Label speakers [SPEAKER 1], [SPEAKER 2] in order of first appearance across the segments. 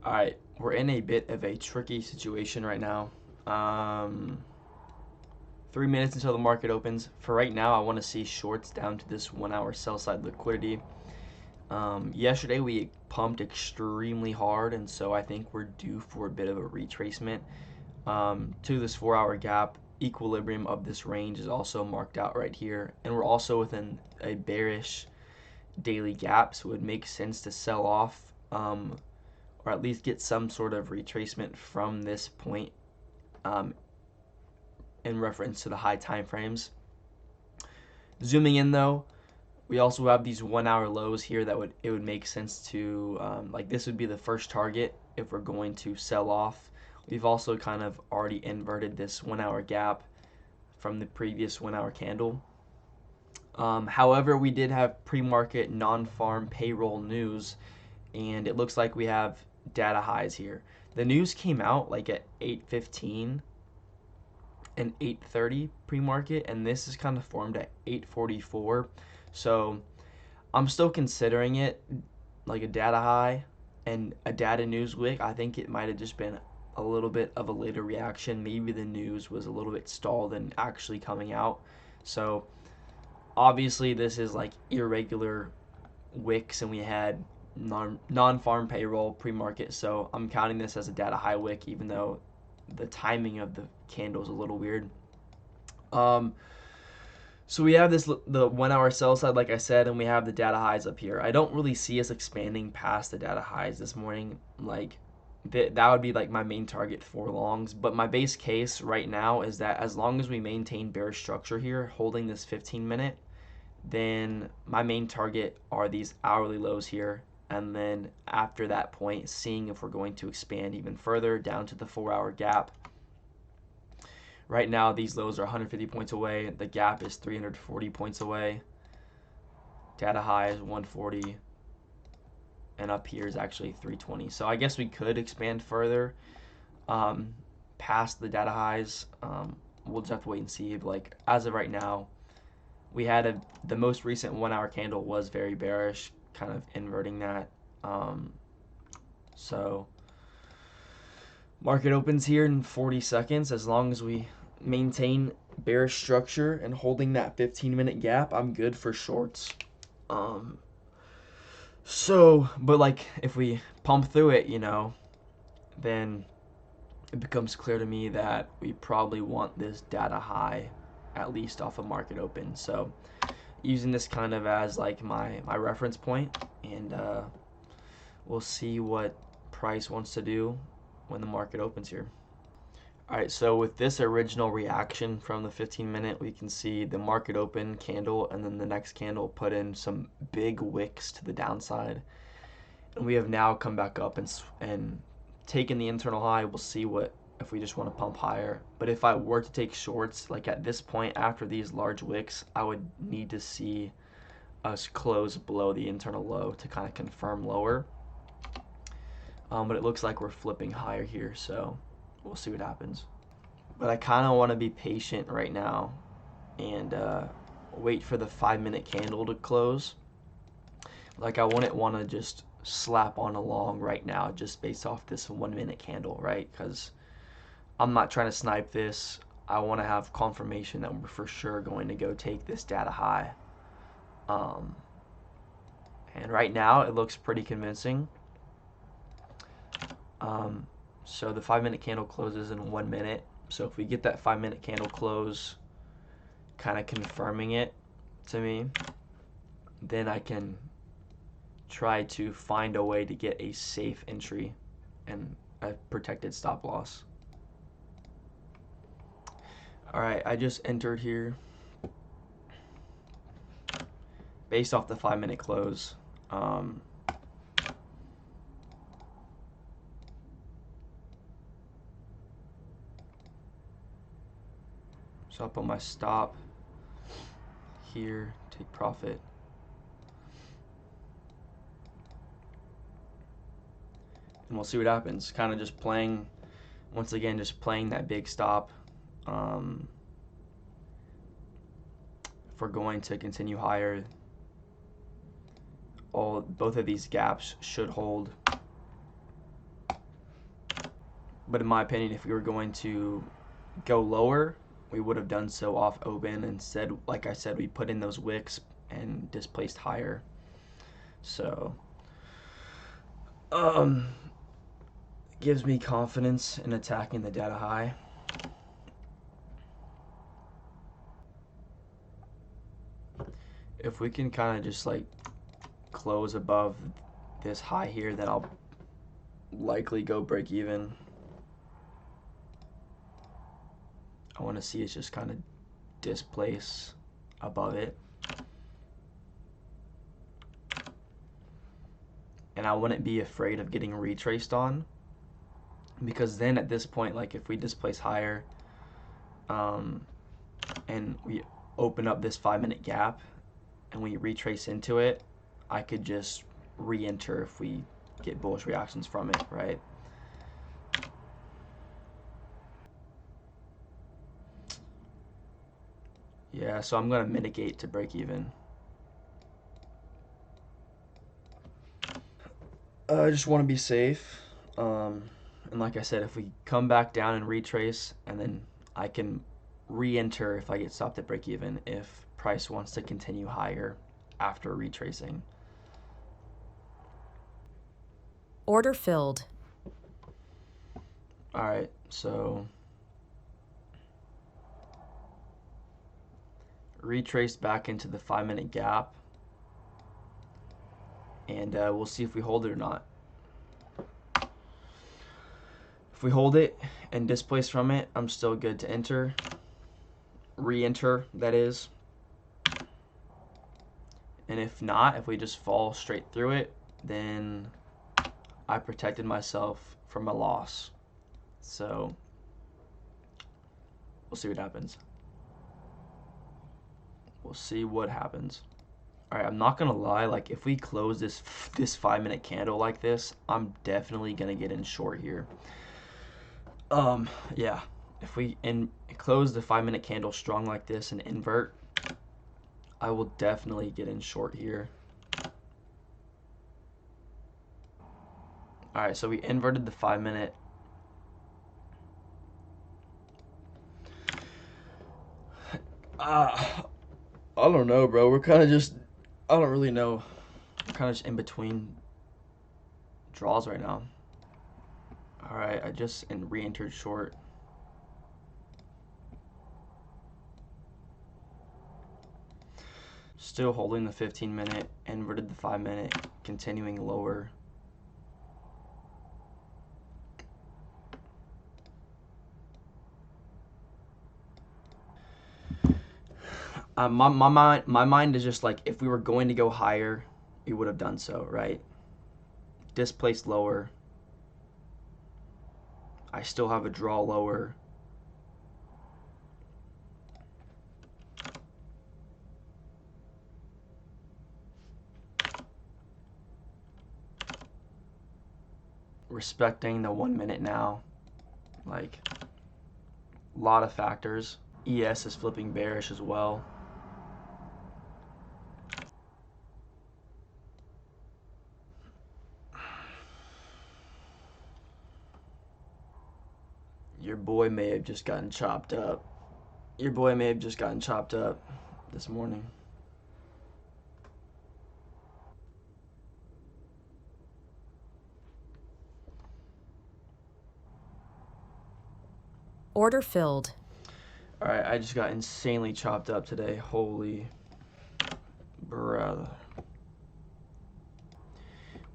[SPEAKER 1] All right, we're in a bit of a tricky situation right now. 3 minutes until the market opens. For right now, I want to see shorts down to this 1 hour sell side liquidity. Yesterday we pumped extremely hard, and so I think we're due for a bit of a retracement to this 4 hour gap. Equilibrium of this range is also marked out right here, and we're also within a bearish daily gap, so it would make sense to sell off, or at least get some sort of retracement from this point in reference to the high time frames. Zooming in though, we also have these 1 hour lows here that it would make sense to, like this would be the first target if we're going to sell off. We've also kind of already inverted this 1 hour gap from the previous 1 hour candle. However, we did have pre-market non-farm payroll news, and it looks like we have data highs here. The news came out like at 8:15 and 8:30 pre-market, and this is kind of formed at 8:44. So I'm still considering it like a data high and a data news wick. I think it might have just been a little bit of a later reaction. Maybe the news was a little bit stalled in actually coming out. So obviously this is like irregular wicks, and we had non-farm payroll pre-market, so I'm counting this as a data high wick, even though the timing of the candle is a little weird. So we have the 1 hour sell side, like I said, and we have the data highs up here. I don't really see us expanding past the data highs this morning. Like that would be like my main target for longs, but my base case right now is that as long as we maintain bearish structure here, holding this 15-minute, then my main target are these hourly lows here, and then after that point, seeing if we're going to expand even further down to the 4 hour gap. Right now, these lows are 150 points away. The gap is 340 points away. Data high is 140, and up here is actually 320. So I guess we could expand further past the data highs. We'll just have to wait and see. But like as of right now, we had the most recent 1 hour candle was very bearish, kind of inverting that. So market opens here in 40 seconds. As long as we maintain bearish structure and holding that 15-minute gap, I'm good for shorts. But like if we pump through it, then it becomes clear to me that we probably want this data high at least off of market open. So using this kind of as like my reference point, and we'll see what price wants to do when the market opens here. All right, so with this original reaction from the 15-minute, we can see the market open candle, and then the next candle put in some big wicks to the downside, and we have now come back up and taken the internal high. We'll see what if we just want to pump higher. But if I were to take shorts, like at this point after these large wicks, I would need to see us close below the internal low to kind of confirm lower. But it looks like we're flipping higher here, so we'll see what happens. But I kind of want to be patient right now and wait for the 5-minute candle to close. Like I wouldn't want to just slap on a long right now just based off this 1-minute candle, right? Because I'm not trying to snipe this. I want to have confirmation that we're for sure going to go take this data high. And right now it looks pretty convincing. So the 5-minute candle closes in 1 minute. So if we get that 5-minute candle close, kind of confirming it to me, then I can try to find a way to get a safe entry and a protected stop loss. All right, I just entered here based off the 5-minute close. So I'll put my stop here, take profit. And we'll see what happens. Kind of just playing, once again, just playing that big stop. If we're going to continue higher, both of these gaps should hold. But in my opinion, if we were going to go lower, we would have done so off open. Instead, like I said, we put in those wicks and displaced higher. So, um, gives me confidence in attacking the data high. If we can kind of just like close above this high here, then I'll likely go break even. I want to see it just kind of displace above it. And I wouldn't be afraid of getting retraced on, because then at this point, like if we displace higher and we open up this 5-minute gap and we retrace into it, I could just re-enter if we get bullish reactions from it, right? Yeah, so I'm gonna mitigate to break even. I just want to be safe. And like I said, if we come back down and retrace, and then I can re-enter if I get stopped at break even, if price wants to continue higher after retracing.
[SPEAKER 2] Order filled.
[SPEAKER 1] All right, so retrace back into the 5-minute gap, and we'll see if we hold it or not. If we hold it and displace from it, I'm still good to enter. Re-enter, that is. And if not, if we just fall straight through it, then I protected myself from a loss. So we'll see what happens. We'll see what happens. All right, I'm not gonna lie. Like if we close this 5-minute candle like this, I'm definitely gonna get in short here. Yeah. If we close the 5-minute candle strong like this and invert, I will definitely get in short here. All right, so we inverted the 5-minute. I don't know, bro. We're kind of just, I don't really know. We're kind of just in between draws right now. All right, I just re-entered short. Still holding the 15-minute, inverted the 5-minute, continuing lower. My mind is just like, if we were going to go higher, we would have done so, right? Displaced lower. I still have a draw lower. Respecting the 1-minute now. Like, a lot of factors. ES is flipping bearish as well. Your boy may have just gotten chopped up. Your boy may have just gotten chopped up this morning.
[SPEAKER 2] Order filled.
[SPEAKER 1] All right, I just got insanely chopped up today. Holy brother.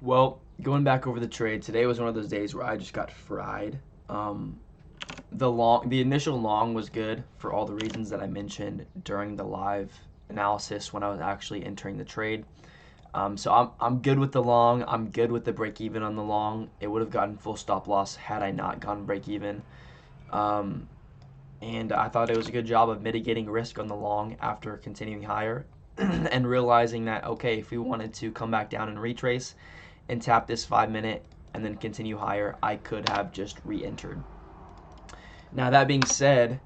[SPEAKER 1] Well, going back over the trade, today was one of those days where I just got fried. The initial long was good for all the reasons that I mentioned during the live analysis when I was actually entering the trade. So I'm good with the long. I'm good with the break even on the long. It would have gotten full stop loss had I not gone break even. And I thought it was a good job of mitigating risk on the long after continuing higher and realizing that, okay, if we wanted to come back down and retrace and tap this 5-minute and then continue higher, I could have just re-entered. Now, that being said,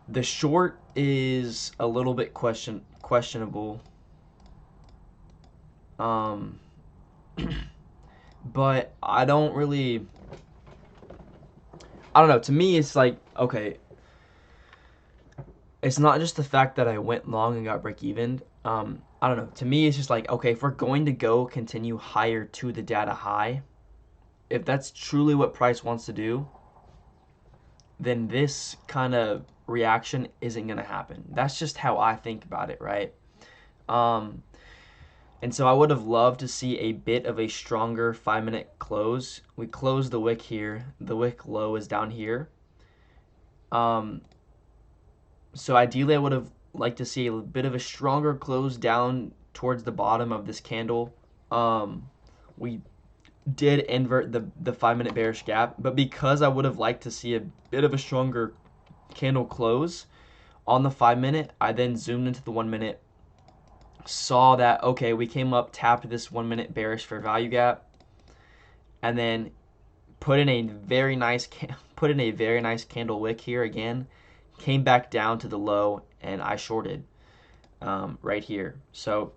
[SPEAKER 1] the short is a little bit questionable. but I don't really. I don't know. To me, it's like, okay, it's not just the fact that I went long and got break even. I don't know. To me, it's just like, okay, if we're going to go continue higher to the data high, if that's truly what price wants to do, then this kind of reaction isn't going to happen. That's just how I think about it, right? Um, and so I would have loved to see a bit of a stronger 5-minute close. We closed the wick here. The wick low is down here. Um, so ideally, I would have liked to see a bit of a stronger close down towards the bottom of this candle. We did invert the 5-minute bearish gap, but because I would have liked to see a bit of a stronger candle close on the 5-minute, I then zoomed into the 1-minute, saw that, okay, we came up, tapped this 1-minute bearish fair value gap, and then put in a very nice candle wick here again, came back down to the low, and I shorted right here. So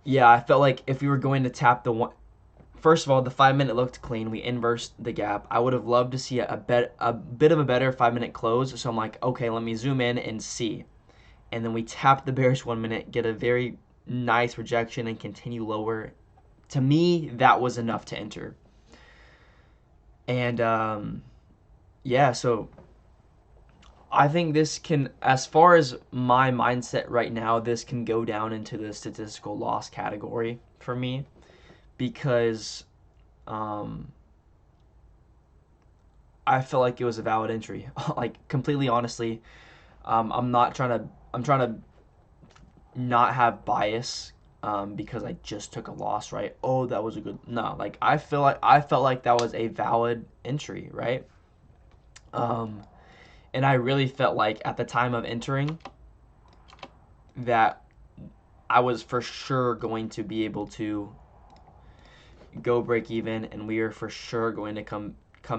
[SPEAKER 1] yeah, I felt like if we were going to tap the one, first of all, the 5-minute looked clean. We inversed the gap. I would have loved to see a bit of a better 5-minute close. So I'm like, okay, let me zoom in and see. And then we tap the bearish 1-minute, get a very nice rejection, and continue lower. To me, that was enough to enter. And yeah, so I think this can, as far as my mindset right now, this can go down into the statistical loss category for me because I felt like it was a valid entry. Like completely honestly, I'm trying to not have bias because I just took a loss, right? Oh, that was a good. No, like I felt like that was a valid entry, right? Um, and I really felt like at the time of entering that I was for sure going to be able to go break even, and we are for sure going to come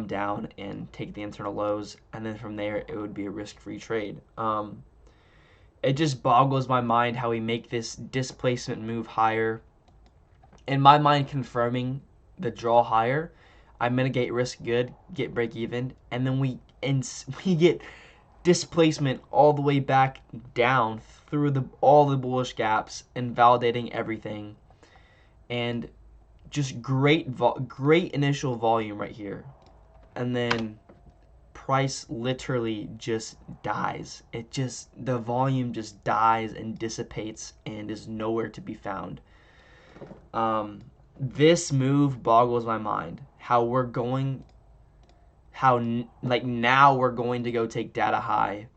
[SPEAKER 1] down and take the internal lows, and then from there it would be a risk-free trade. It just boggles my mind how we make this displacement move higher. In my mind, confirming the draw higher, I mitigate risk good, get break even, and then we get displacement all the way back down through all the bullish gaps and validating everything, and just great initial volume right here, and then price literally just dies. The volume just dies and dissipates and is nowhere to be found. This move boggles my mind. Like now we're going to go take data high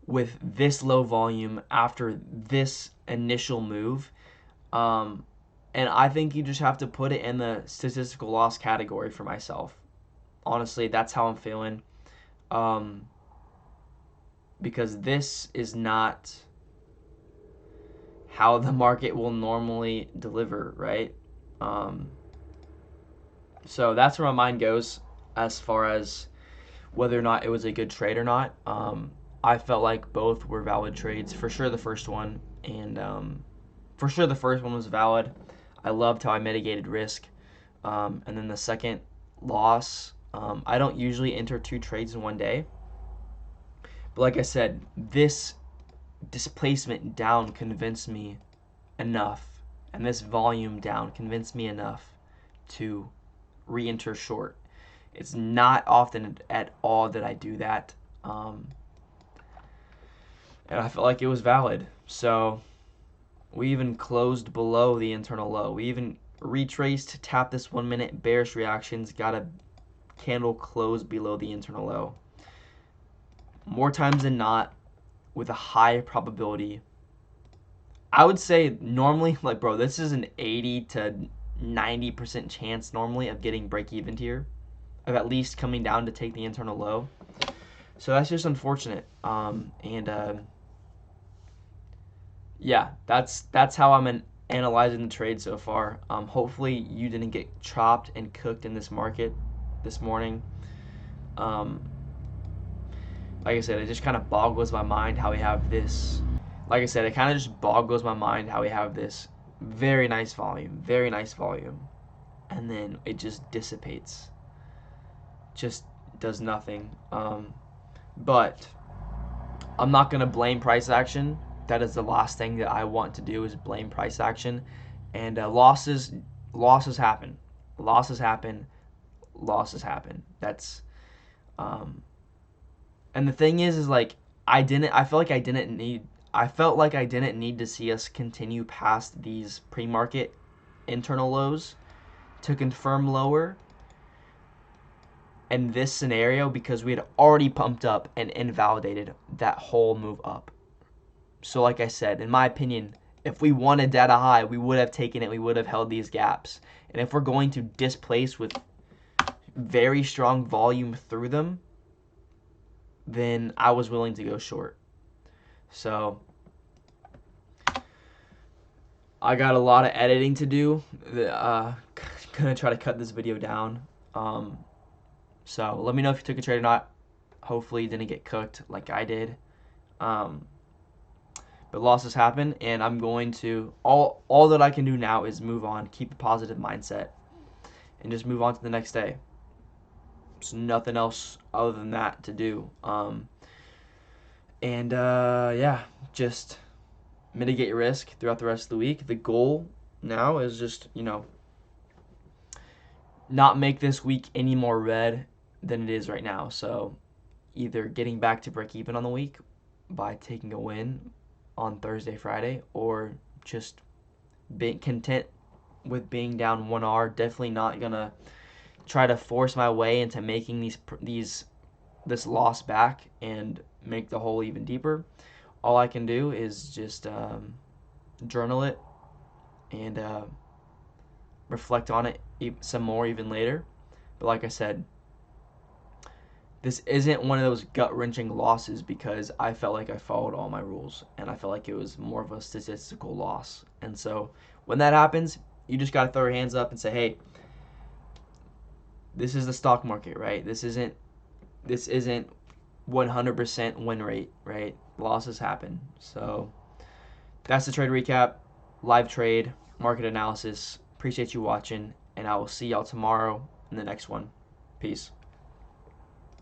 [SPEAKER 1] with this low volume after this initial move. And I think you just have to put it in the statistical loss category for myself. Honestly, that's how I'm feeling. Because this is not how the market will normally deliver, right? So that's where my mind goes as far as whether or not it was a good trade or not. I felt like both were valid trades. For sure, the first one, and for sure the first one was valid. I loved how I mitigated risk. And then the second loss, I don't usually enter 2 trades in one day. But like I said, this displacement down convinced me enough, and this volume down convinced me enough to re-enter short. It's not often at all that I do that. And I felt like it was valid. So we even closed below the internal low. We even retraced, tapped this 1-minute bearish reactions, got a candle close below the internal low. More times than not, with a high probability, I would say normally, like, bro, this is an 80 to 90% chance normally of getting break even here, of at least coming down to take the internal low. So that's just unfortunate. Yeah, that's how I'm analyzing the trade so far. Hopefully you didn't get chopped and cooked in this market this morning. Like I said, it just kind of boggles my mind how we have this. Like I said, it kind of just boggles my mind how we have this Very nice volume, very nice volume. And then it just dissipates. Just does nothing. But I'm not going to blame price action. That is the last thing that I want to do is blame price action. And losses happen. Losses happen. Losses happen. That's um, and the thing is like I feel like I felt like I didn't need to see us continue past these pre-market internal lows to confirm lower in this scenario because we had already pumped up and invalidated that whole move up. So like I said, in my opinion, if we wanted data high, we would have taken it. We would have held these gaps. And if we're going to displace with very strong volume through them, then I was willing to go short. So I got a lot of editing to do. Gonna try to cut this video down. So let me know if you took a trade or not. Hopefully you didn't get cooked like I did. Um, but losses happen, and I'm going to all that I can do now is move on, keep a positive mindset, and just move on to the next day. There's nothing else other than that to do. Yeah, just mitigate your risk throughout the rest of the week. The goal now is just not make this week any more red than it is right now. So either getting back to break even on the week by taking a win on Thursday, Friday, or just being content with being down 1R. Definitely not gonna try to force my way into making this loss back and make the hole even deeper. All I can do is just journal it and reflect on it some more even later. But like I said, this isn't one of those gut-wrenching losses because I felt like I followed all my rules and I felt like it was more of a statistical loss. And so when that happens, you just got to throw your hands up and say, hey, this is the stock market, right? This isn't 100% win rate, right? Losses happen. So that's the trade recap, live trade, market analysis. Appreciate you watching, and I will see y'all tomorrow in the next one. Peace.